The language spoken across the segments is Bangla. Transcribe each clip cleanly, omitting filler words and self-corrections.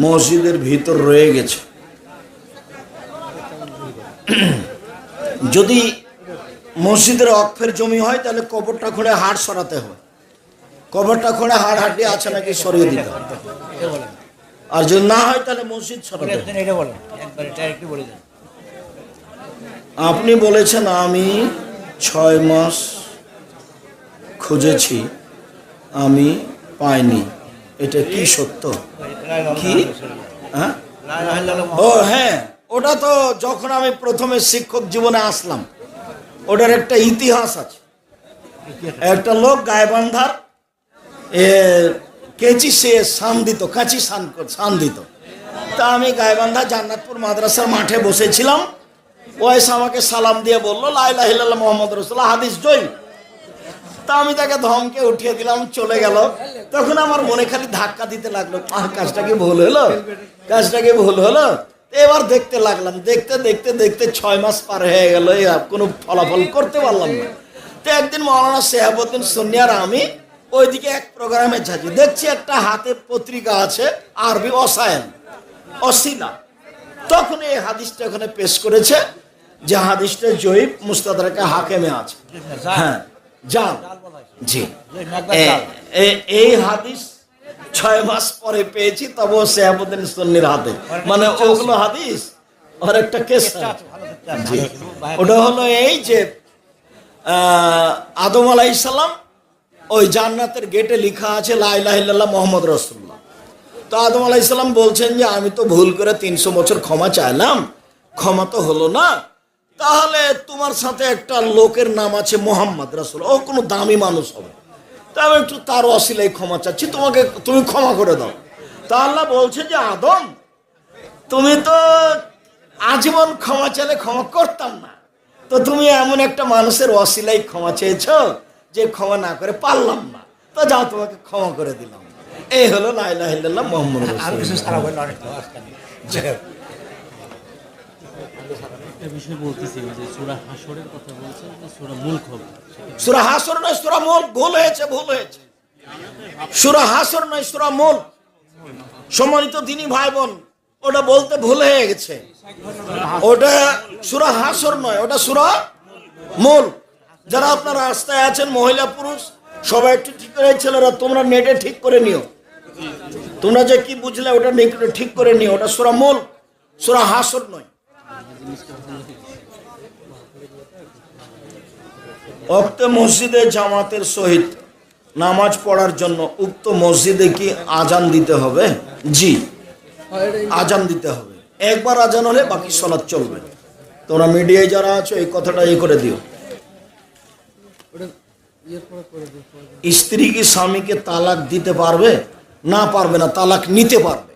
মসজিদের ভিতর রয়ে গেছে। যদি মসজিদের অক্ফের জমি হয় তাহলে কবরটা খুঁড়ে হাড় সরাতে হবে, কবরটা খুঁড়ে হাড় হাড্ডি আছে নাকি সরিয়ে দিতে হবে। আর যদি না হয় তাহলে মসজিদ সরাতে হবে। আপনি বলেছেন আমি 6 মাস খুঁজেছি, আমি পাইনি, এটা কি সত্য? কি? হ্যাঁ, ও হ্যাঁ, ওটা তো যখন আমি প্রথমে শিক্ষক জীবনে আসলাম, ওটার একটা ইতিহাস আছে। একটা লোক গায়েবান্ধার কেচি সে সান দিত, কাঁচি সান দিত। তা আমি গায়েবান্ধা জান্নাতপুর মাদ্রাসার মাঠে বসেছিলাম। ও এসে আমাকে সালাম দিয়ে বললো লা ইলাহা ইল্লাল্লাহ মুহাম্মদ রাসূলুল্লাহ, হাদিস জয়। তা আমি তাকে ধমকে উঠিয়ে দিলাম, চলে গেল। তখন আমার মনে খালি ধাক্কা দিতে লাগলো, কাজটা কি ভুল হলো, কাজটা কি ভুল হলো। এবার দেখতে লাগলাম, দেখতে দেখতে দেখতে 6 মাস পার হয়ে গেল, কোনো ফলাফল করতে পারলাম না। তো একদিন মাওলানা শিহাবুদ্দিন সুন্নি আর আমি ওইদিকে এক প্রোগ্রামে যাচ্ছি, দেখছি একটা হাতে পত্রিকা আছে আরবি অসায়ন অসিলা। তখন এই হাদিসটা ওখানে পেশ করেছে যে হাদিসটা জয়ীফ মুস্তাদরাকে হাকিমে আছে। হ্যাঁ, জাল, জি। এই হাদিস 6 মাস পরে পেয়েছি, তবে শিহাবুদ্দিন সুন্নির হাতে, মানে ওগুলো হাদিস আর একটা কেস। জি, ওটা হলো এই যে আদম আলাইহিস সালাম ওই জান্নাতের গেটে লেখা আছে লা ইলাহা ইল্লাল্লাহ মুহাম্মদ রাসূলুল্লাহ। তো আদম আলাইহিস সালাম বলছেন যে আমি তো ভুল করে 300 বছর ক্ষমা চাইলাম, ক্ষমা তো হলো না, তাহলে তোমার সাথে একটা লোকের নাম আছে মুহাম্মদ রাসূল, ও কোনো দামি মানুষ হবে, তা আমি একটু তার ওসিলায় ক্ষমা চাচ্ছি, তুমি ক্ষমা করে দাও। তা আল্লাহ বলছে যে আদম, তুমি তো আজীবন ক্ষমা চাইলে ক্ষমা করতাম না, তো তুমি এমন একটা মানুষের ওসিলায় ক্ষমা চেয়েছ যে ক্ষমা না করে পারলাম না, তো যাও তোমাকে ক্ষমা করে দিলাম। এই হলো লা ইলাহা ইল্লাল্লাহ মুহাম্মদ রাসূলুল্লাহ। সূরা হাসর নয়, সূরা মুলক, ভুল হয়েছে, ভুল হয়েছে। সূরা হাসর নয়, সূরা মুলক। সম্মানিত দ্বীনি ভাই বোন, ওটা বলতে ভুল হয়ে গেছে। ওটা সূরা হাসর নয়, ওটা সূরা মুলক। যারা আপনারা রাস্তায় আছেন, মহিলা পুরুষ সবাই একটু ঠিক করে, ছেলেরা তোমরা নেটে ঠিক করে নিও, তোমরা যে কি বুঝলে ওটা ঠিক করে নিও। ওটা সূরা মুলক, সূরা হাসর নয়। ওক্তে মসজিদে জামাতের সহিত নামাজ পড়ার জন্য উক্ত মসজিদে কি আজান দিতে হবে? জি, আজান দিতে হবে। একবার আজান হলে বাকি সালাত চলবে। তোমরা মিডিয়ায় যারা আছো এই কথাটা করে দিও। স্ত্রী কি স্বামীকে তালাক দিতে পারবে? না, পারবে না, তালাক নিতে পারবে।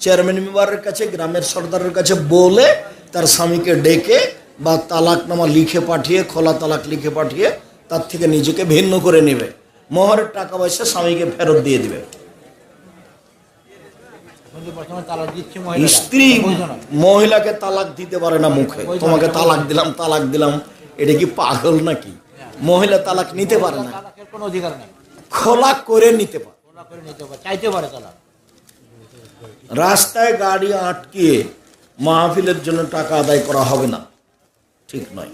চেয়ারম্যান মেম্বারের কাছে, গ্রামের সর্দারের কাছে বলে তার স্বামীকে ডেকে বা তালাকনামা লিখে পাঠিয়ে, খোলা তালাক লিখে পাঠিয়ে তার থেকে নিজেকে ভিন্ন করে নেবে, মোহরের টাকা পয়সা স্বামীকে ফেরত দিয়ে দিবে। স্ত্রী মহিলাকে তালাক দিতে পারে না মুখে, তোমাকে তালাক দিলাম, তালাক দিলাম, এটা কি পাগল নাকি? মহিলা তালাক নিতে পারে না, খোলা করে নিতে পারে, চাইতে পারে তালাক। রাস্তায় গাড়ি আটকিয়ে মাহফিলের জন্য টাকা আদায় করা হবে না, ঠিক নয়।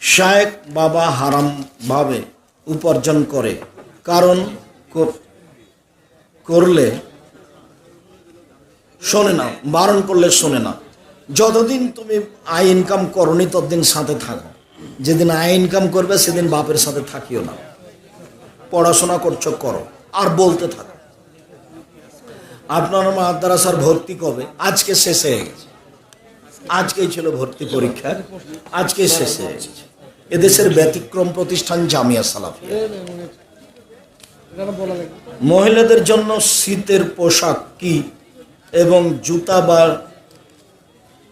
শায়েখ বাবা হারাম ভাবে উপার্জন করে, কারণ করলে শোনে না, বারণ করলে শোনে না। যতদিন তুমি আয় ইনকাম করনি ততদিন সাথে থাকো, যেদিন আয় ইনকাম করবে সেদিন বাপের সাথে থাকিও না। পড়াশোনা করছো, করো, আর বলতে থাকো। আপনার মাদ্রাসার ভর্তি কবে? আজকে শেষ হয়ে গেছে, আজকেই ছিল ভর্তি পরীক্ষা, আজকে শেষ হয়ে গেছে। এদেশের ব্যতিক্রম প্রতিষ্ঠান জামিয়া সালাফিয়া। মহিলাদের জন্য শীতের পোশাক কি এবং জুতা বা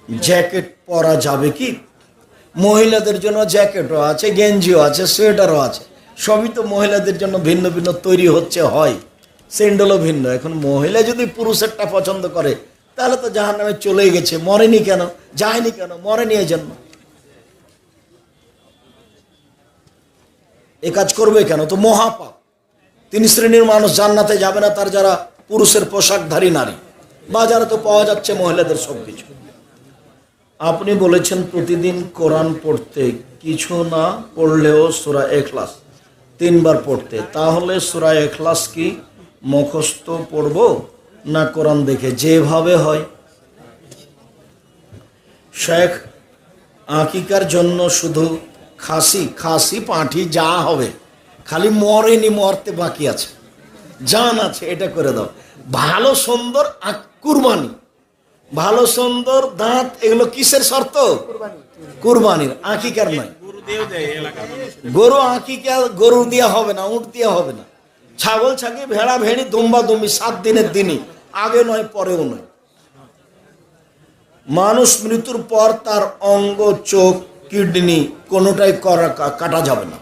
জ্যাকেট পরা যাবে কি? মহিলাদের জন্য জ্যাকেটও আছে, গেঞ্জিও আছে, সোয়েটারও আছে, সবই তো মহিলাদের জন্য ভিন্ন ভিন্ন তৈরি হচ্ছে, হয় স্যান্ডেলও ভিন্ন। এখন মহিলা যদি পুরুষেরটা পছন্দ করে তাহলে তো জাহান্নামে চলেই গেছে, মরেনি কেন, যায়নি কেন? মরেনি এই জন্য। এ কাজ করবে কেন? তো মহাপাপ। 3 শ্রেণীর মানুষ জান্নাতে যাবে না, তার যারা পুরুষের পোশাকধারী নারী, বাজারে তো পাওয়া যাচ্ছে মহিলাদের সবকিছু। আপনি বলেছেন প্রতিদিন কোরআন পড়তে, কিছু না পড়লেও সূরা ইখলাস 3 বার পড়তে, তাহলে সূরা ইখলাস কি মুখস্থ পড়ব না কোরআন দেখে? যেভাবে হয়। শেখ, আকিকার জন্য শুধু খাসি পাঁঠি যা হবে, খালি মরেনি, মরতে বাকি আছে, জান আছে, এটা করে দাও। ভালো সুন্দর কুরবানি, ভালো সুন্দর দাঁত, এগুলো কিসের শর্ত? কুরবানির, আকিকার নয়। গরু আকিকা গরু দিয়া হবে না, উট দিয়া হবে না। ছাগল ছাগি, ভেড়া ভেড়ি, দুম্বা দুম্বি 7 দিনের দিনই, আগে নয় পরেও নয়। মানুষ মৃত্যুর পর তার অঙ্গ, চোখ, কিডনি কোনোটাই কাটা যাবে না।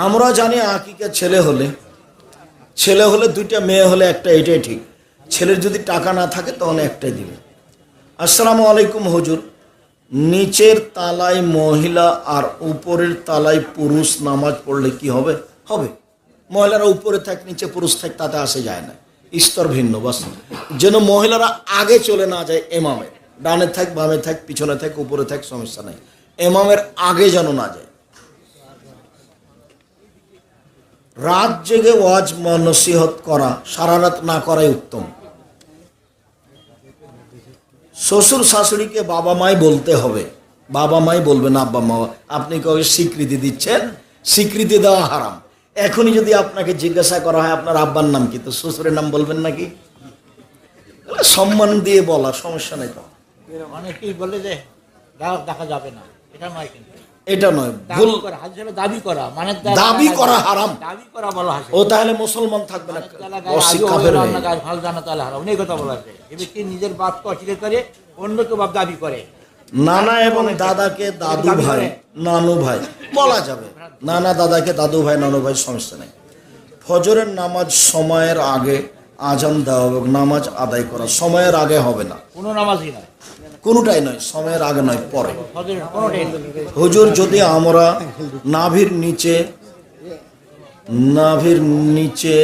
আমরা জানি আকিকা ছেলে হলে 2টা, মেয়ে হলে একটা, এটাই ঠিক। ছেলের যদি টাকা না থাকে তখন একটাই দিবে। আসসালামু আলাইকুম হুজুর, নিচের তালায় মহিলা আর উপরের তালায় পুরুষ নামাজ পড়লে কি হবে? হবে। মহিলারা উপরে থাক, নিচে পুরুষ থাক, তাতে আসে যায় না, স্তর ভিন্ন। বাস যেন মহিলারা আগে চলে না যায় এমামের, ডানে থাক, বামে থাক, পিছনে থাক, উপরে থাক, সমস্যা নাই, এমামের আগে যেন না যায়। রাত জেগে ওয়াজ নসিহত করা, সারা রাত না করাই উত্তম। শ্বশুর শাশুড়িকে বাবা মাই বলতে হবে, বাবা মাই বলবেন আব্বা মা। আপনি কাউকে স্বীকৃতি দিচ্ছেন, স্বীকৃতি দেওয়া হারাম। এখনই যদি আপনাকে জিজ্ঞাসা করা হয় আপনার আব্বার নাম কি, তো শ্বশুরের নাম বলবেন নাকি? সম্মান দিয়ে বলা, সমস্যা নেই। তো অনেকেই বলে যে দেখা যাবে না, এটা নয়, কিন্তু এটা নয়, ভুল। দাবি করা, মানে দাবি করা হারাম। দাবি করা বলা হয়, ও তাহলে মুসলমান থাকবে না, অশিক্ষা বের হয়ে যাবে। ভালো জানা তাহলে হারাম, অনেক কথা বলা আছে। এ ব্যক্তি নিজের বাপকে অস্বীকার করে, অন্য কেউ বাপ দাবি করে। নানা এবং দাদাকে দাদু ভাই, নানু ভাই বলা যাবে। নানা দাদাকে দাদু ভাই, নানু ভাই, সমস্যা নেই। ফজরের নামাজ সময়ের আগে আজান দেওয়া হবে, নামাজ আদায় করা সময়ের আগে হবে না। কোনো নামাজই নয়, কোনোটাই নয়, সময়ের আগে নয়, পরে। হুজুর, যদি আমরা নাভির নিচে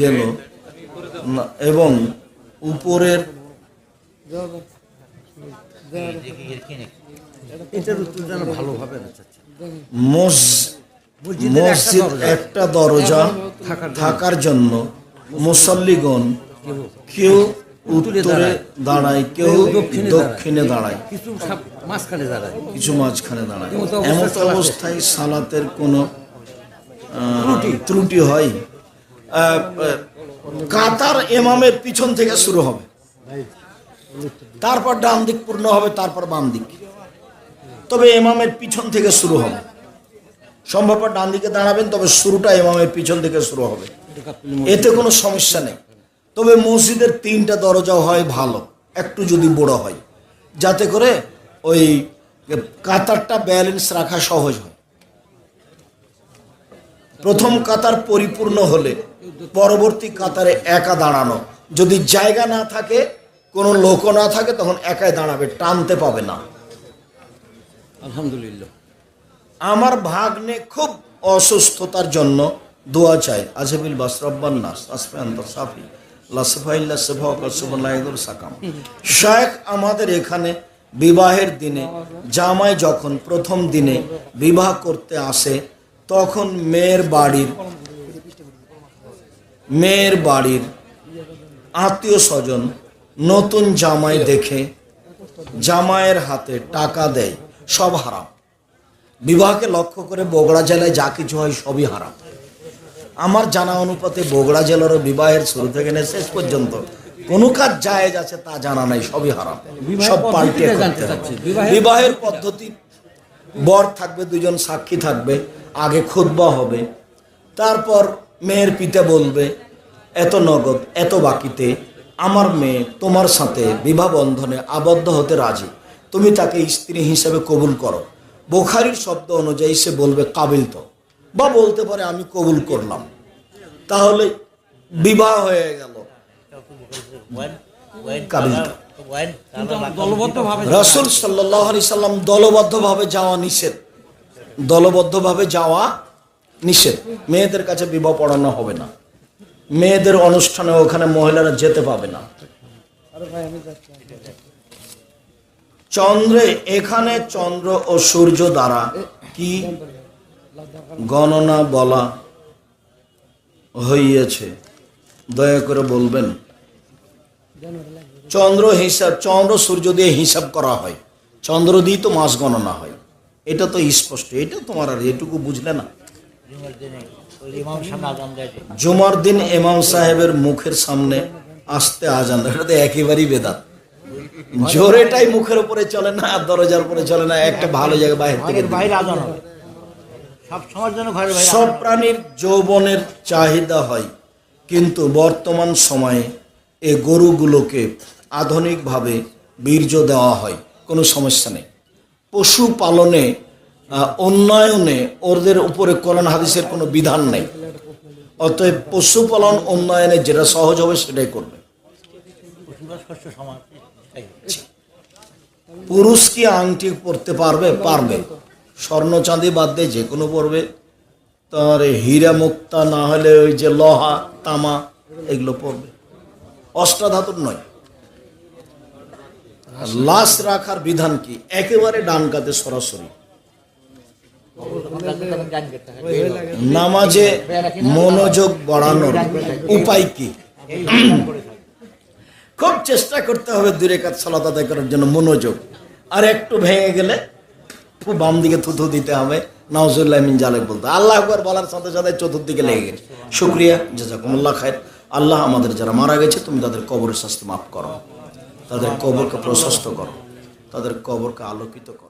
গেল এবং উপরের মসজিদ একটা দরজা থাকার জন্য মুসল্লিগণ কেউ উত্তরে দাঁড়ায়, কেউ দক্ষিণে দাঁড়ায়, কিছু মাঝখানে দাঁড়ায়। এমন অবস্থায় সালাতের কোনো ত্রুটি হয়? কাতার ইমামের পিছন থেকে শুরু হবে, তারপর ডান দিক পূর্ণ হবে, তারপর বাম দিক। তবে ইমামের পিছন থেকে শুরু হবে। সম্ভব ডান দিকে দাঁড়াবেন, তবে শুরুটা ইমামের পিছন থেকে শুরু হবে, এতে কোনো সমস্যা নেই। তবে মসজিদের 3টা দরজা হয় ভালো, একটু যদি বড় হয়, যাতে করে ওই কাতারটা ব্যালেন্স রাখা সহজ হয়। প্রথম কাতার পরিপূর্ণ হলে পরবর্তী কাতারে একা দাঁড়ানো, যদি জায়গা না থাকে, কোনো লোক না থাকে, তখন একাই দাঁড়াবে, টানতে পাবে না। আলহামদুলিল্লাহ। আমার ভাগ্নে খুব অসুস্থতার জন্য দোয়া চাই। আজহাবিল বাসরাব্বান নাস আসফায়ান্ত সাফি লাসফাইল্লা সেফাকাল সুবহানাল্লাহুল সাকাম। শেখ, আমাদের এখানে বিবাহের দিনে জামাই যখন প্রথম দিনে বিবাহ করতে আসে, তখন মেয়ের বাড়ির আত্মীয় স্বজন নতুন জামাই দেখে জামাইয়ের হাতে টাকা দেয়, সব হারাম। বিবাহকে লক্ষ্য করে বগুড়া জেলায় যা কিছু হয় সবই হারাম। আমার জানা অনুপাতে বগুড়া জেলারও বিবাহের শুরু থেকে নিয়ে শেষ পর্যন্ত কোন কাজ জায়েজ আছে তা জানা নাই, সবই হারাম, সব পাল্টে করতে হবে। বিবাহের পদ্ধতি, বর থাকবে, 2জন সাক্ষী থাকবে, আগে খুতবা হবে, তারপর মেয়ের পিতা বলবে এত নগদ এত বাকিতে আমার মেয়ে তোমার সাথে বিবাহ বন্ধনে আবদ্ধ হতে রাজি, তুমি তাকে স্ত্রী হিসেবে কবুল করো। বুখারীর শব্দ অনুযায়ী সে বলবে কাবিল তো, বা বলতে পারে আমি কবুল করলাম, তাহলে বিবাহ হয়ে গেল। রাসূল সাল্লাল্লাহু আলাইহি সাল্লাম দলবদ্ধভাবে যাওয়া নিষেধ, মেয়েদের কাছে বিবাহ পড়ানো হবে না। মেয়েদের অনুষ্ঠানে ওখানে মহিলারা যেতে পাবে না। চন্দ্রে এখানে চন্দ্র ও সূর্য দ্বারা কি গণনা বলা হইয়াছে দয়া করে বলবেন। চন্দ্র সূর্য দিয়ে হিসাব করা হয়, চন্দ্র দিয়ে তো মাস গণনা হয়, এটা তো স্পষ্ট। এটা তোমার আর এটুকু বুঝলে না। জুমার দিন ইমাম সাহেবের মুখের সামনে আসতে আজান, এটা তো একেবারেই বেদাত। জোরেটাই মুখের উপরে চলে না, দরজার উপরে চলে না, একটা ভালো জায়গায় বাইরে থেকে বাইরে আজান হবে সব সময়ের জন্য, ঘরের বাইরে। সব প্রাণীর যৌবনের চাহিদা হয়, কিন্তু বর্তমান সময়ে এই গরুগুলোকে আধুনিকভাবে বীর্য দেওয়া হয়, কোনো সমস্যা নেই। পশু পালনে উন্নয়নে ওদের উপরে কোরআন হাদিসের কোনো বিধান নেই, অতএব পশুপালন উন্নয়নে যেটা সহজ হবে সেটাই করবে। পুরুষ কি আংটি পরতে পারবে? পারবে। স্বর্ণ চাঁদি বাদ দিয়ে যে কোনো পরবে। তার হীরা মুক্তা না হলে ওই যে লোহা তামা এগুলো পরবে, অষ্টাধাতুর নয়। লাশ রাখার বিধান কি? একেবারে ডান কাতে সরাসরি। নামাজে মনোযোগ বাড়ানোর উপায় কি? খুব চেষ্টা করতে হবে 2 রাকাত সালাত আদায় করার জন্য মনোযোগ। আর একটু ভেঙে গেলে বাম দিকে থুথু দিতে হবে, নাউজুবিল্লাহ মিন জালিক বলতে। আল্লাহ আকবার বলার সাথে সাথে চতুর্দিকে লেগে গেছে। শুকরিয়া, জাযাকুমুল্লাহ খায়ের। আল্লাহ আমাদের যারা মারা গেছে তুমি তাদের কবরের শাস্তি মাফ করো, তাদের কবরকে প্রশস্ত করো, তাদের কবরকে আলোকিত করো।